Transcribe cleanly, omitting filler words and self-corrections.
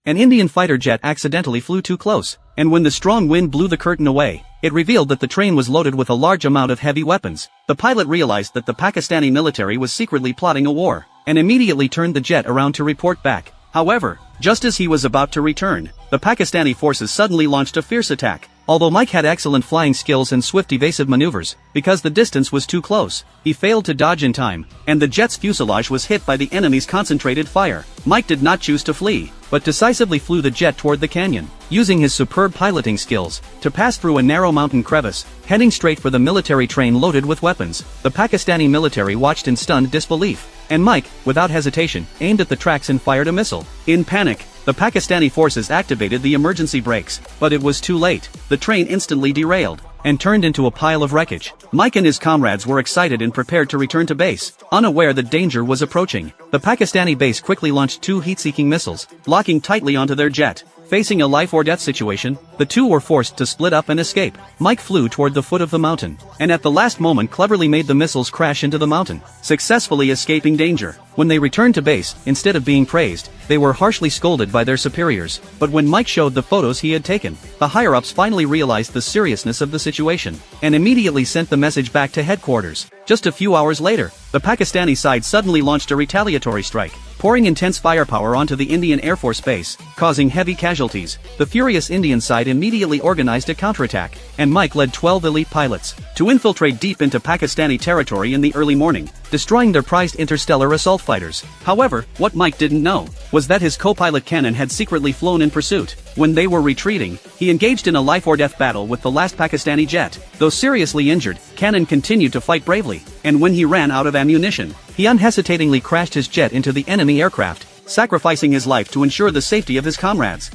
an Indian fighter jet accidentally flew too close, and when the strong wind blew the curtain away, it revealed that the train was loaded with a large amount of heavy weapons. The pilot realized that the Pakistani military was secretly plotting a war, and immediately turned the jet around to report back. However, just as he was about to return, the Pakistani forces suddenly launched a fierce attack. Although Mike had excellent flying skills and swift evasive maneuvers, because the distance was too close, he failed to dodge in time, and the jet's fuselage was hit by the enemy's concentrated fire. Mike did not choose to flee, but decisively flew the jet toward the canyon, using his superb piloting skills to pass through a narrow mountain crevice, heading straight for the military train loaded with weapons. The Pakistani military watched in stunned disbelief, and Mike, without hesitation, aimed at the tracks and fired a missile. In panic, the Pakistani forces activated the emergency brakes, but it was too late. The train instantly derailed and turned into a pile of wreckage. Mike and his comrades were excited and prepared to return to base, unaware that danger was approaching. The Pakistani base quickly launched 2 heat-seeking missiles, locking tightly onto their jet. Facing a life-or-death situation, the two were forced to split up and escape. Mike flew toward the foot of the mountain, and at the last moment cleverly made the missiles crash into the mountain, successfully escaping danger. When they returned to base, instead of being praised, they were harshly scolded by their superiors. But when Mike showed the photos he had taken, the higher-ups finally realized the seriousness of the situation, and immediately sent the message back to headquarters. Just a few hours later, the Pakistani side suddenly launched a retaliatory strike, pouring intense firepower onto the Indian Air Force base, causing heavy casualties. The furious Indian side immediately organized a counterattack, and Mike led 12 elite pilots to infiltrate deep into Pakistani territory in the early morning, destroying their prized interstellar assault fighters. However, what Mike didn't know was that his co-pilot Cannon had secretly flown in pursuit. When they were retreating, he engaged in a life-or-death battle with the last Pakistani jet. Though seriously injured, Cannon continued to fight bravely, and when he ran out of ammunition, he unhesitatingly crashed his jet into the enemy aircraft, sacrificing his life to ensure the safety of his comrades.